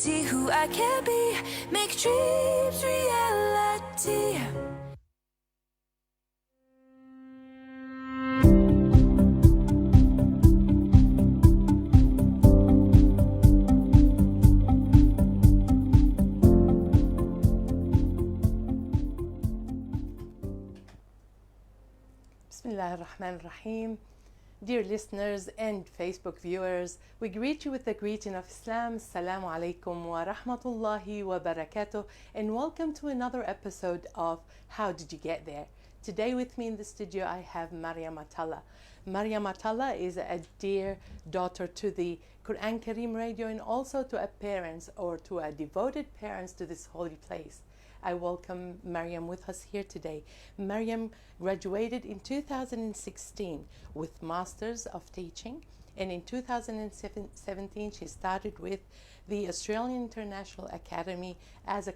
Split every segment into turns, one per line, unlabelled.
see who I can be, make dreams reality.
Bismillah ar-Rahman ar-Rahim. Dear listeners and Facebook viewers, we greet you with the greeting of Islam. Assalamu alaikum wa rahmatullahi wa barakatuh, and welcome to another episode of How Did You Get There? Today with me in the studio I have Maryam Atalla. Maryam Atalla is a dear daughter to the Quran Kareem radio and also to a parents or to a devoted parents to this holy place. I welcome Maryam with us here today. Maryam graduated in 2016 with Masters of Teaching, and in 2017 she started with the Australian International Academy as a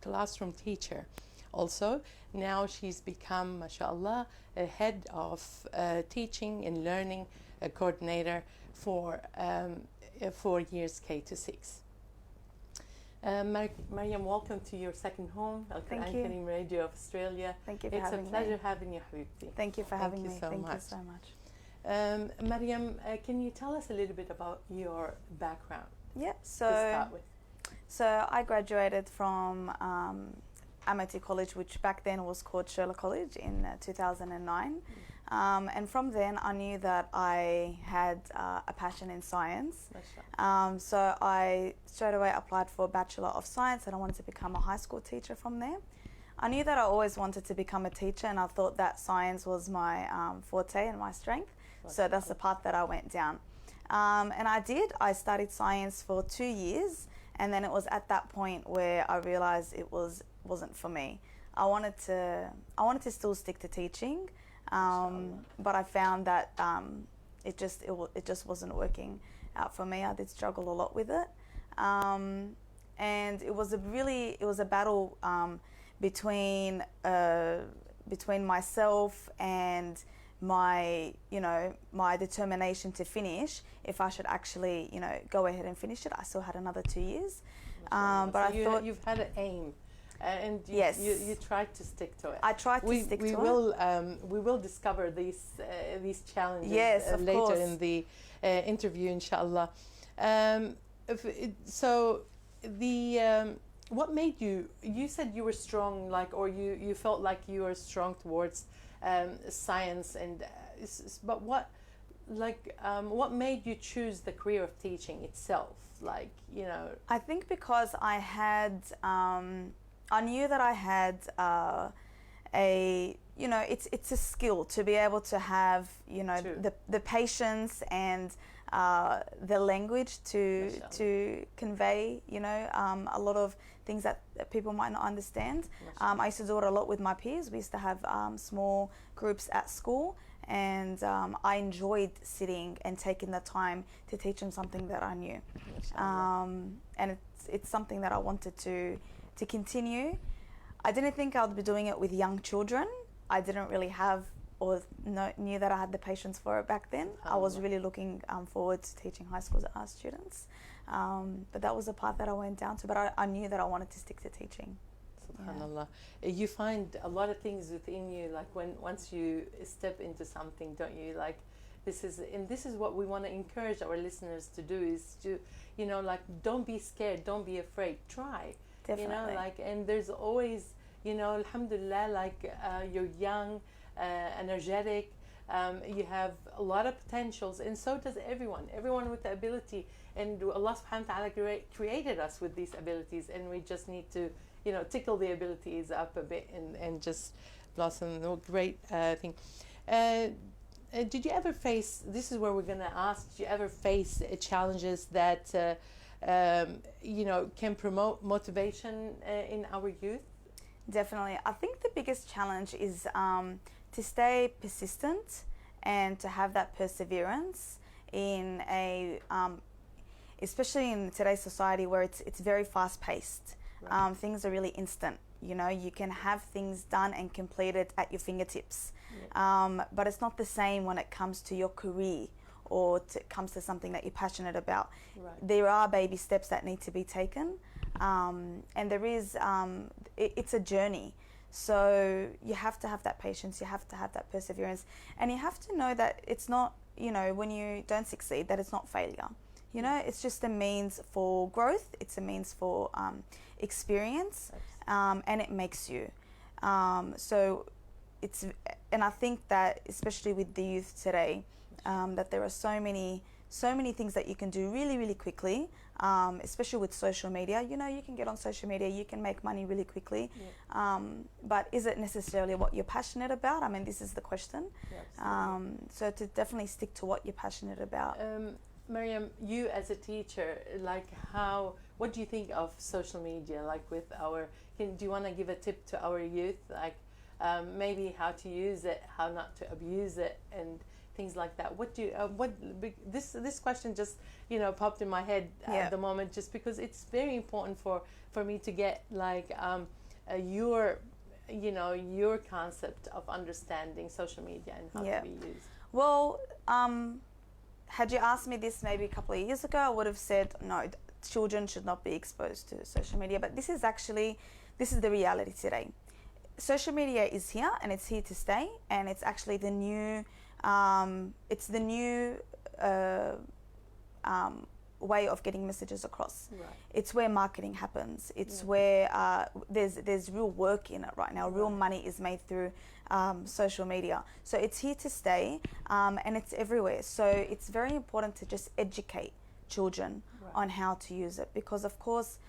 classroom teacher. Also, now she's become, mashallah, a head of teaching and learning coordinator for 4 years K-6. Maryam, welcome to your second home,
Thank you.
Quran Radio of Australia.
Thank you for having me.
It's a pleasure having you, Habibti.
Thank you for having me.
Thank
you so much.
Maryam, can you tell us a little bit about your background
Yeah,
to start with?
so I graduated from Amity College, which back then was called Sherlock College, in 2009. And from then I knew that I had a passion in science. So I straight away applied for a Bachelor of Science, and I wanted to become a high school teacher from there. I knew that I always wanted to become a teacher, and I thought that science was my forte and my strength. So that's the path that I went down. And I did. I studied science for 2 years, and then it was at that point where I realized it wasn't for me. I wanted to still stick to teaching. But I found that it just wasn't working out for me. I did struggle a lot with it, and it was a battle between myself and my determination to finish. If I should actually go ahead and finish it, I still had another 2 years. But
so
I thought
you've had an aim. And
yes,
you tried to stick to it.
I tried to stick to it.
We will discover these challenges later
course.
in the interview, inshallah. What made you? You said you were strong, or you felt like you were strong towards science, but what made you choose the career of teaching itself?
I think because I knew that I had it's a skill to be able to have the patience and the language to convey a lot of things that people might not understand. I used to do it a lot with my peers. We used to have small groups at school, and I enjoyed sitting and taking the time to teach them something that I knew. And it's something that I wanted to continue. I didn't think I would be doing it with young children. I didn't really have knew that I had the patience for it back then. I was really looking forward to teaching high school students. But that was the path that I went down to. But I knew that I wanted to stick to teaching.
SubhanAllah. You find a lot of things within you, once you step into something, don't you? This is what we want to encourage our listeners to do, is to, don't be scared, don't be afraid, try.
Definitely.
And there's always, alhamdulillah, you're young, energetic, you have a lot of potentials, and so does everyone with the ability. And Allah subhanahu wa ta'ala created us with these abilities, and we just need to, tickle the abilities up a bit and just blossom. Great thing. Did you ever face, this is where we're going to ask, did you ever face challenges that can promote motivation in our youth?
Definitely. I think the biggest challenge is to stay persistent and to have that perseverance in especially in today's society where it's very fast paced. Right. Things are really instant. You can have things done and completed at your fingertips. Yeah. But it's not the same when it comes to your career comes to something that you're passionate about,
Right.
there are baby steps that need to be taken, and there is it's a journey. So you have to have that patience, you have to have that perseverance, and you have to know that it's not, you know, when you don't succeed, that it's not failure. You know, it's just a means for growth, it's a means for experience, and it makes you. So it's, and I think that especially with the youth today, that there are so many things that you can do really, really quickly, especially with social media. You know, you can get on social media, you can make money really quickly, but is it necessarily what you're passionate about? I mean, this is the question. So to definitely stick to what you're passionate about.
Maryam, you as a teacher, like what do you think of social media? Like with do you want to give a tip to our youth, like maybe how to use it, how not to abuse it, and things like that? This question just, you know, popped in my head at the moment, just because it's very important for me to get like your concept of understanding social media and how to be used.
Well, had you asked me this maybe a couple of years ago, I would have said no, children should not be exposed to social media. But this is the reality today. Social media is here and it's here to stay, and it's actually the new way of getting messages across.
Right.
It's where marketing happens. It's where there's real work in it right now. Real money is made through social media. So it's here to stay, and it's everywhere. So it's very important to just educate children on how to use it, because of course,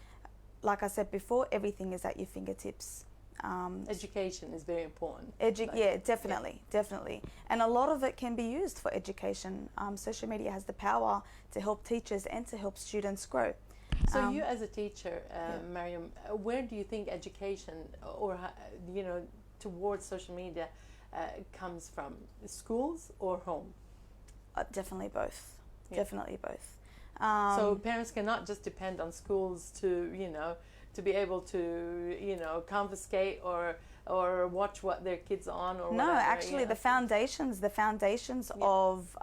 like I said before, everything is at your fingertips.
Education is very important.
Definitely. And a lot of it can be used for education. Social media has the power to help teachers and to help students grow.
So you as a teacher, Maryam, where do you think education or, you know, towards social media comes from? Schools or home?
Definitely both. Definitely both.
So parents cannot just depend on schools to, you know, to be able to, you know, confiscate or watch what their kids on or
no,
whatever,
actually, the foundations of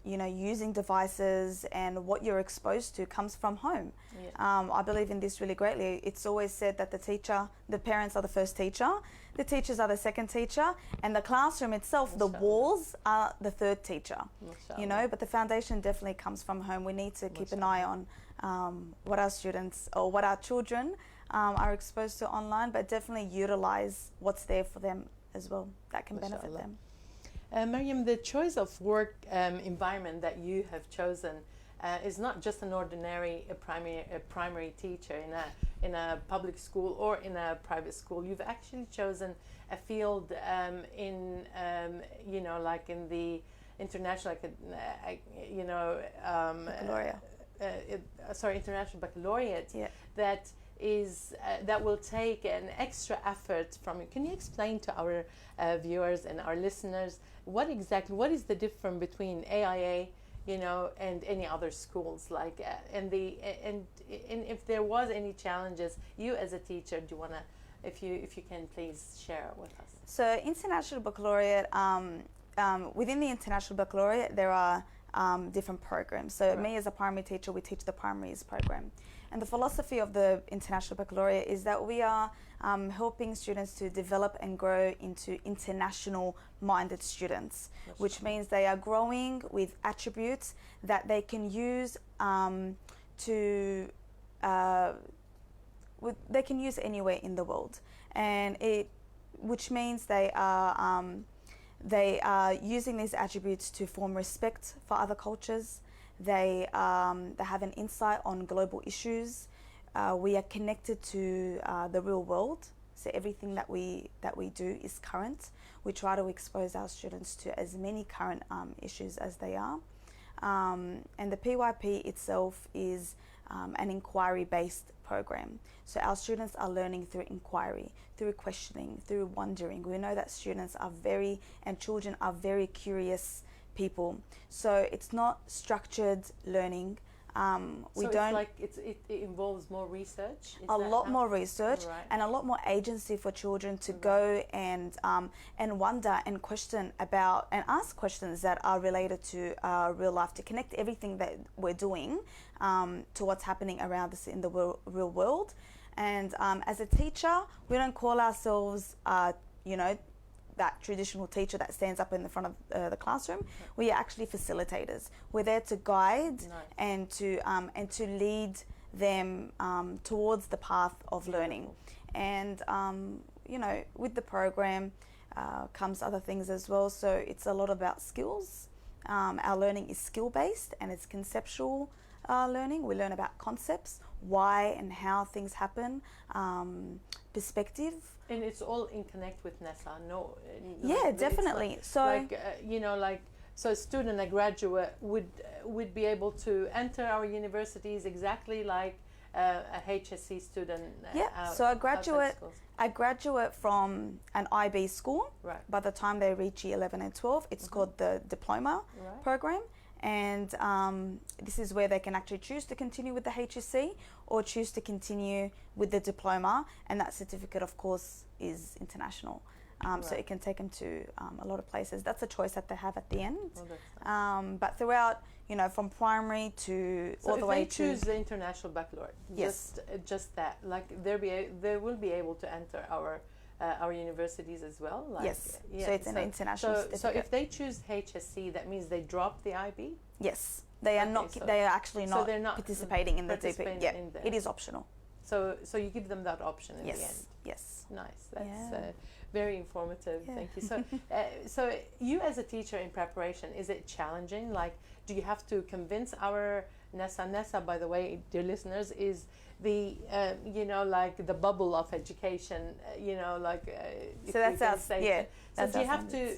you know, using devices and what you're exposed to comes from home. I believe in this really greatly. It's always said that the parents are the first teacher, the teachers are the second teacher, and the classroom itself, the walls are the third teacher. You know, but the foundation definitely comes from home. We need to keep an eye on what our students or what our children are exposed to online, but definitely utilize what's there for them as well that can benefit them.
Maryam, the choice of work environment that you have chosen is not just an ordinary primary teacher in a public school or in a private school. You've actually chosen a field in you know, like in the international, you know, international baccalaureate. That is that will take an extra effort from you. Can you explain to our viewers and our listeners what is the difference between AIA, you know, and any other schools, like and if there was any challenges, you as a teacher, do you want to, if you can please share with us? So
international baccalaureate, within the international baccalaureate there are different programs. So me as a primary teacher, we teach the primaries program. And the philosophy of the International Baccalaureate is that we are helping students to develop and grow into international-minded students, which means they are growing with attributes that they can use they can use anywhere in the world, and which means they are using these attributes to form respect for other cultures. They have an insight on global issues. We are connected to the real world, so everything that we do is current. We try to expose our students to as many current issues as they are. And the PYP itself is an inquiry-based program. So our students are learning through inquiry, through questioning, through wondering. We know that students are children are very curious people. So it's not structured learning. We
so
don't.
it's like it involves more research. Is
A
that
lot
how-
more research
Right.
and a lot more agency for children to go and wonder and question about and ask questions that are related to real life, to connect everything that we're doing to what's happening around us in the real world. And as a teacher, we don't call ourselves, that traditional teacher that stands up in the front of the classroom. We are actually facilitators. We're there to guide and to lead them towards the path of learning. And with the program comes other things as well. So it's a lot about skills. Our learning is skill based and it's conceptual learning. We learn about concepts, why and how things happen, perspective.
And it's all in connect with NESA. No.
Yeah,
like,
definitely. So
so a student, a graduate would be able to enter our universities exactly like a HSC student.
So a graduate from an IB school,
right.
by the time they reach year 11 and 12, it's called the diploma program. And this is where they can actually choose to continue with the HSC or choose to continue with the diploma. And that certificate, of course, is international. So it can take them to a lot of places. That's a choice that they have at the end. But throughout, from primary to all the way to...
So if they choose the international baccalaureate,
yes,
just that, like they will be able to enter our universities as well. Like,
yes. So it's an international certificate.
So if they choose HSC, that means they drop the IB.
Yes, they are not. They are actually not,
they're not
participating in the DP. Yeah, it is optional.
So you give them that option in the end.
Yes.
Nice. That's very informative. Thank you. So, so you as a teacher in preparation, is it challenging? Like, do you have to convince our NESA, by the way, dear listeners, is the like the bubble of education.
So that's us. Yeah.
So do you have to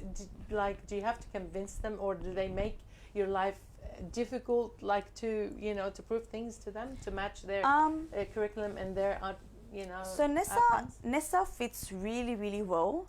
do you have to convince them, or do they make your life difficult, like to prove things to them to match their curriculum and their
So NESA fits really, really well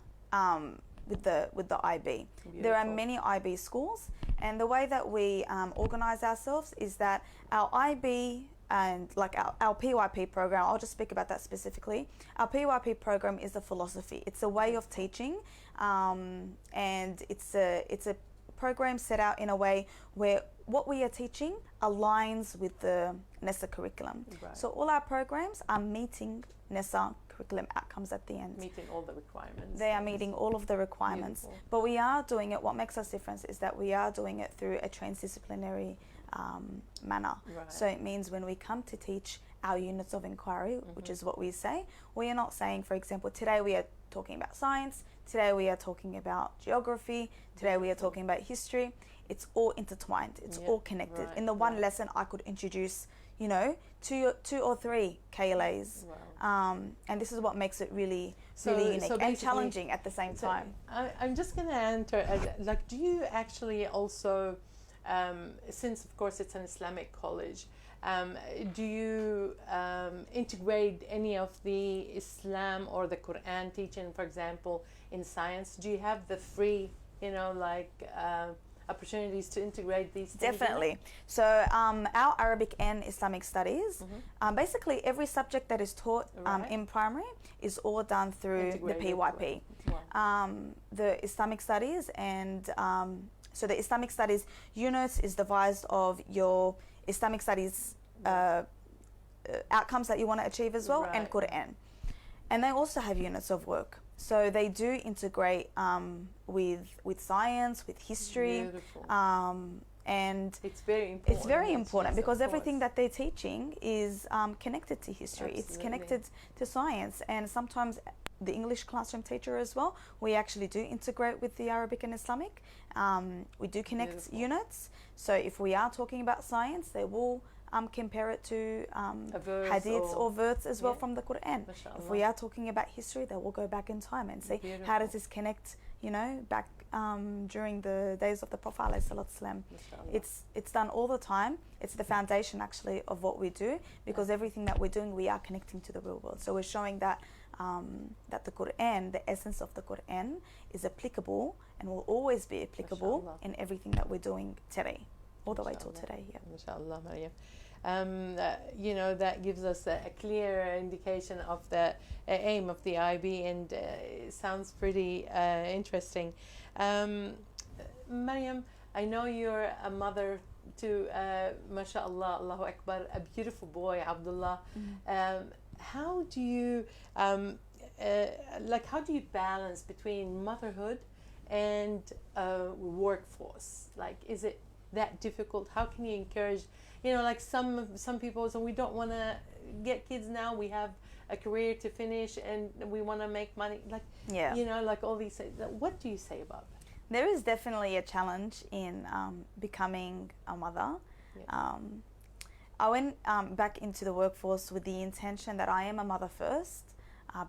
with the IB.
Beautiful.
There are many IB schools, and the way that we organize ourselves is that our IB and like our PYP program, I'll just speak about that specifically. Our PYP program is a philosophy. It's a way of teaching, and it's a program set out in a way where what we are teaching aligns with the NESA curriculum.
Right.
So all our programs are meeting NESA curriculum outcomes at the end.
Meeting all the requirements.
They are meeting all of the requirements.
Beautiful.
But we are doing it, what makes us different is that we are doing it through a transdisciplinary manner.
Right.
So it means when we come to teach our units of inquiry, which is what we say, we are not saying, for example, today we are talking about science, today we are talking about geography, today we are talking about history. It's all intertwined, it's all connected.
Right,
In the one lesson I could introduce, two or three KLAs.
Wow.
And this is what makes it really unique and challenging at the same time.
I'm just going to enter, do you actually also, since of course it's an Islamic college, do you integrate any of the Islam or the Quran teaching, for example, in science? Do you have the free, opportunities to integrate these things?
Definitely. So our Arabic and Islamic studies, basically every subject that is taught in primary is all done through
Integrated
the PYP.
Wow.
The Islamic studies and so the Islamic studies units is devised of your Islamic studies outcomes that you want to achieve as well, and Quran. And they also have units of work. So they do integrate with science, with history, and
it's very important.
It's very important because
of
everything
course.
that they're teaching is connected to history.
Absolutely.
It's connected to science, and sometimes the English classroom teacher as well. We actually do integrate with the Arabic and Islamic. We do connect
Beautiful.
units. So if we are talking about science, they will compare it to hadiths or verse as well from the Quran.
Mashallah.
If we are talking about history, they will go back in time and see how does this connect, back during the days of the Prophet ﷺ. It's done all the time. It's the foundation actually of what we do, because everything that we're doing, we are connecting to the real world. So we're showing that that the Quran, the essence of the Quran, is applicable and will always be applicable in everything that we're doing today, all the way till today. Yeah.
MashaAllah, Maryam. you know, that gives us a clear indication of the aim of the IB, and it sounds pretty interesting. Maryam, I know you're a mother to, mashallah, Allahu Akbar, a beautiful boy, Abdullah. How do you, how do you balance between motherhood and workforce? Like, is it that difficult? How can you encourage, you know, like some people, so we don't want to get kids now, we have a career to finish and we want to make money, like, you know, like all these things. What do you say about that?
There is definitely a challenge in becoming a mother. I went back into the workforce with the intention that I am a mother first,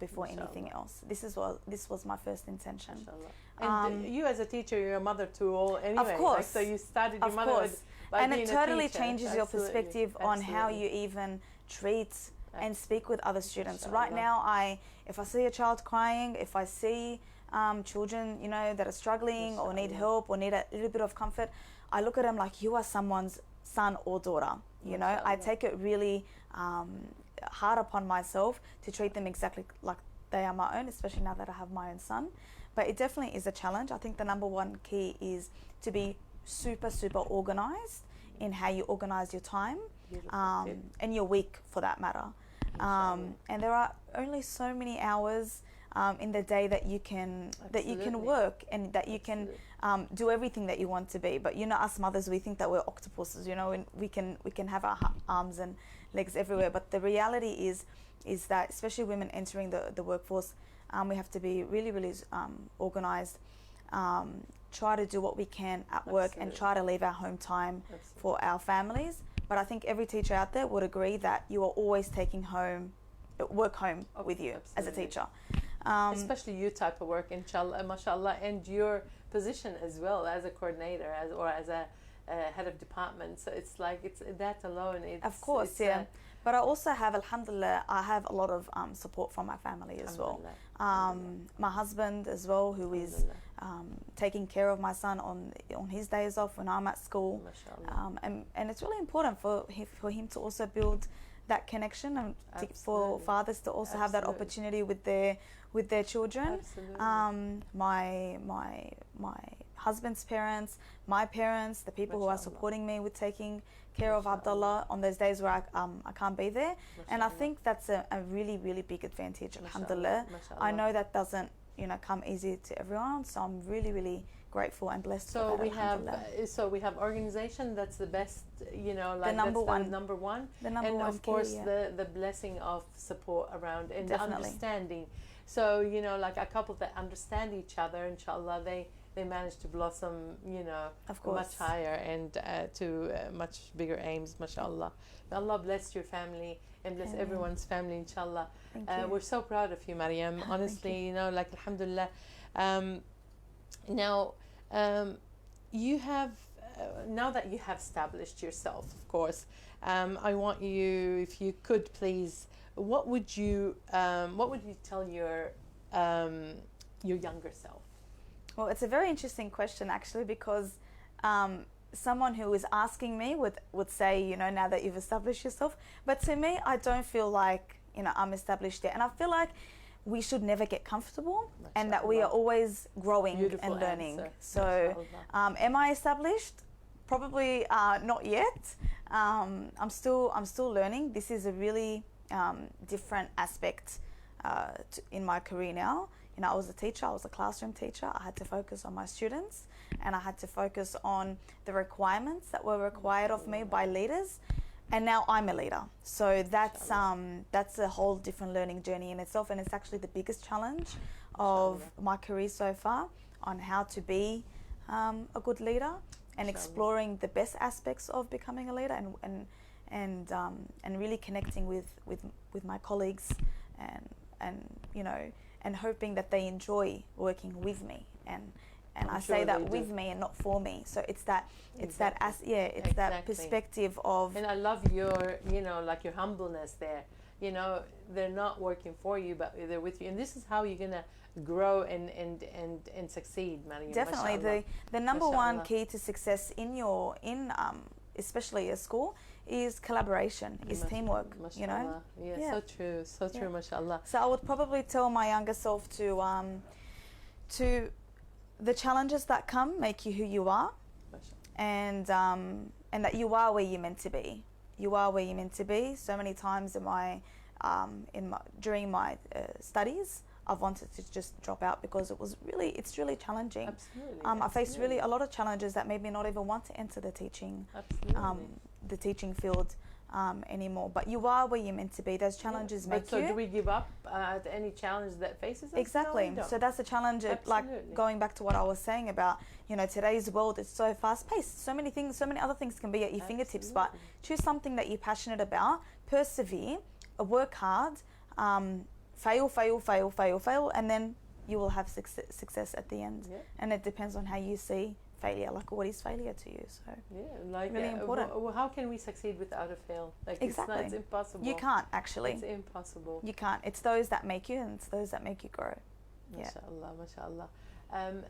before anything else. This was my first intention.
And you as a teacher, you're a mother to all anyway.
Of course.
Like, so you started your motherhood by
and
being
it totally
a teacher.
changes your perspective on how you even treat and speak with other students. Right now, if I see a child crying, if I see children, you know, that are struggling or need help or need a little bit of comfort, I look at them like, you are someone's son or daughter. You know, I take it really hard upon myself to treat them exactly like they are my own, especially now that I have my own son. But it definitely is a challenge. I think the number one key is to be super organized in how you organize your time, and your week for that matter. And there are only so many hours in the day that you can work, and that you can do everything that you want to be. But you know, us mothers, we think that we're octopuses, you know, and we can have our arms and legs everywhere. But the reality is that, especially women entering the workforce, we have to be really organized, try to do what we can at work, and try to leave our home time for our families. But I think every teacher out there would agree that you are always taking work home with you as a teacher.
Especially you type of work, inshallah, mashallah, and your position as well as a coordinator or as a head of department. So it's like, it's that alone.
Of course, but I also have, alhamdulillah, I have a lot of support from my family as well. My husband as well, who is taking care of my son on his days off when I'm at school. And it's really important for him to also build that connection, and for fathers to also have that opportunity with their children. My husband's parents, my parents, the people who are supporting me with taking care of Abdullah on those days where I can't be there. And I think that's a really big advantage, alhamdulillah. I know that doesn't, you know, come easy to everyone, so I'm really grateful and blessed for that.
So we have organization, that's the best, you know, like
the number one.
And of course the blessing of support around, and the understanding. So, you know, like a couple that understand each other, inshallah, they manage to blossom, you know, much higher and to much bigger aims, mashallah. May Allah bless your family and bless everyone's family, inshallah. We're so proud of you, Maryam. Honestly, you know, like, alhamdulillah. Now, you have, now that you have established yourself, of course, I want you, if you could please, what would you tell your younger self?
Well, it's a very interesting question, actually, because someone who is asking me would say, you know, now that you've established yourself. But to me, I don't feel like, you know, I'm established yet. And I feel like we should never get comfortable, and that we are always growing and learning. So am I established? Probably not yet. I'm still learning. This is a really different aspect in my career now. You know, I was a teacher, I was a classroom teacher. I had to focus on my students, and I had to focus on the requirements that were required of me by leaders. And now I'm a leader. So that's a whole different learning journey in itself, and it's actually the biggest challenge of my career so far, on how to be a good leader, and exploring the best aspects of becoming a leader, and really connecting with my colleagues, and you know, and hoping that they enjoy working with me, and I say that with me and not for me. So it's that that perspective of. And
I love your, you know, like your humbleness there. You know, they're not working for you, but they're with you, and this is how you're gonna grow and succeed, Maryam.
Definitely, the number one key to success in especially a school, is collaboration, is teamwork, you know?
Yeah,
Yeah.
so true, so true, mashallah.
So I would probably tell my younger self to the challenges that come make you who you are, and that you are where you're meant to be. You are where you're meant to be. So many times during my studies, I've wanted to just drop out because it's really challenging.
Absolutely.
I faced really a lot of challenges that made me not even want to enter the teaching field anymore. But you are where you're meant to be. Those challenges make
so
you.
do we give up at any challenge that faces us?
Exactly.
No, we don't.
So that's the challenge. Like going back to what I was saying about, you know, today's world is so fast paced. So many things, so many other things can be at your fingertips. But choose something that you're passionate about. Persevere. Work hard. Fail, and then you will have success at the end.
Yeah.
And it depends on how you see failure. Like, what is failure to you? So really important.
How can we succeed without a fail? Like
exactly.
It's impossible.
You can't actually.
It's impossible.
You can't. It's those that make you, and it's those that make you grow.
Mashallah, mashallah.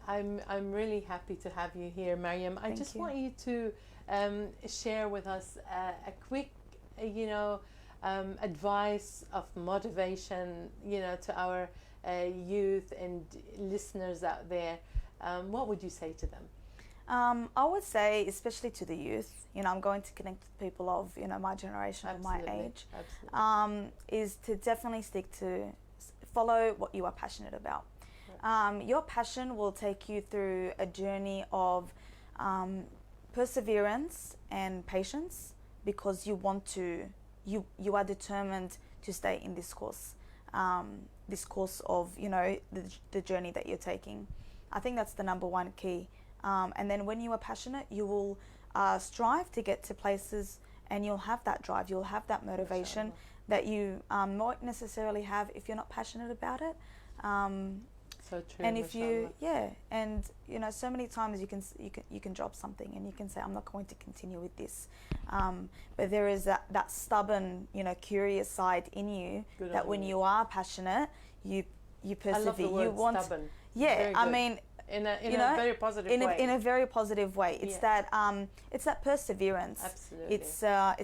I'm really happy to have you here, Maryam. I just want you to share with us a quick, advice of motivation, to our youth and listeners out there. What would you say to them?
I would say, especially to the youth, I'm going to connect with people of, my generation or my age, is to definitely follow what you are passionate about. Your passion will take you through a journey of perseverance and patience, because you are determined to stay in this course of, the journey that you're taking. I think that's the number one key. And then when you are passionate, you will strive to get to places, and you'll have that drive, you'll have that motivation that you might necessarily have if you're not passionate about it.
So true.
And if so many times you can drop something and you can say, I'm not going to continue with this. But there is that stubborn, curious side in you that when you are passionate, you persevere. I love the word
stubborn.
Yeah, I mean,
in a very positive way.
In a very positive way. It's that perseverance.
Absolutely.
It's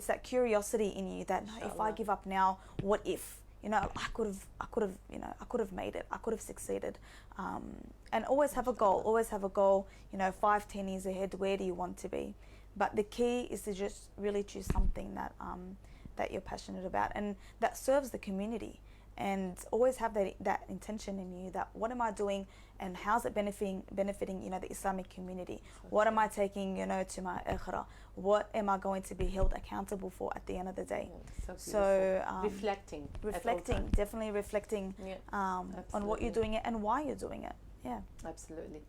that curiosity in you that if I give up now, what if? I could have made it. I could have succeeded. And always have a goal. Always have a goal. 5-10 years ahead. Where do you want to be? But the key is to just really choose something that you're passionate about and that serves the community. And always have that intention in you that what am I doing and how's it benefiting the Islamic community? What am I taking to my akhirah? What am I going to be held accountable for at the end of the day? So
reflecting,
definitely reflecting on what you're doing it and why you're doing it. Yeah,
absolutely.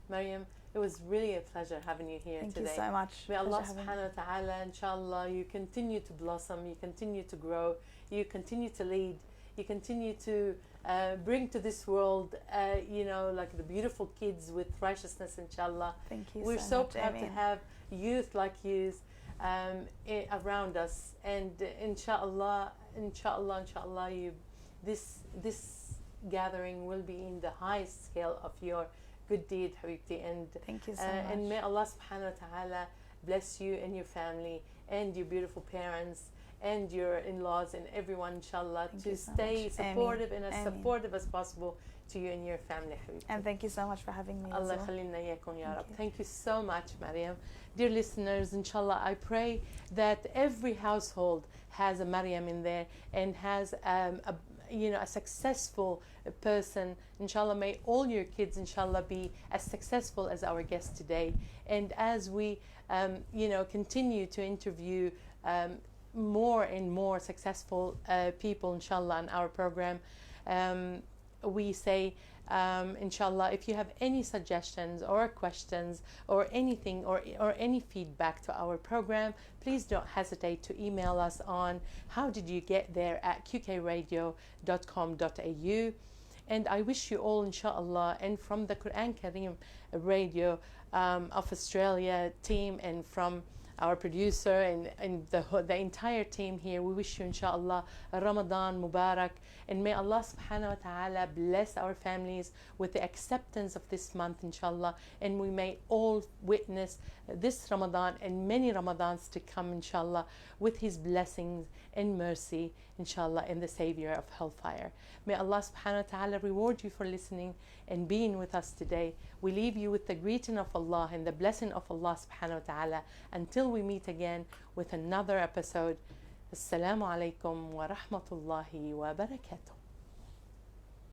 Maryam, it was really a pleasure having you here today.
Thank you so much.
May Allah subhanahu wa ta'ala, inshallah, you continue to blossom, you continue to grow, you continue to lead. You continue to bring to this world, like the beautiful kids with righteousness, inshallah.
Thank you.
We're so proud to have youth like you around us, and inshallah, this gathering will be in the highest scale of your good deed, Habibti. And
thank you so much.
And may Allah subhanahu wa ta'ala bless you and your family and your beautiful parents and your in-laws and everyone, inshallah, to stay supportive and as supportive as possible to you and your family, Habibti.
And thank you so much for having me.
Allah khalilna yakum ya Rab. Thank you so much, Maryam. Dear listeners, inshallah, I pray that every household has a Maryam in there and has a successful person. Inshallah, may all your kids, inshallah, be as successful as our guest today. And as we, continue to interview more and more successful people, inshallah, on our program, we say, inshallah, if you have any suggestions or questions or anything or any feedback to our program, please don't hesitate to email us on howdidyougetThere@qkradio.com.au. And I wish you all, inshallah, and from the Quran Kareem radio of Australia team and from our producer, and the entire team here. We wish you, inshallah, a Ramadan Mubarak, and may Allah subhanahu wa ta'ala bless our families with the acceptance of this month, inshallah, and we may all witness this Ramadan and many Ramadans to come, inshallah, with his blessings and mercy, inshallah, and the savior of hellfire. May Allah subhanahu wa ta'ala reward you for listening and being with us today. We leave you with the greeting of Allah and the blessing of Allah subhanahu wa ta'ala until we meet again with another episode. Assalamu alaikum wa rahmatullahi wa barakatuh.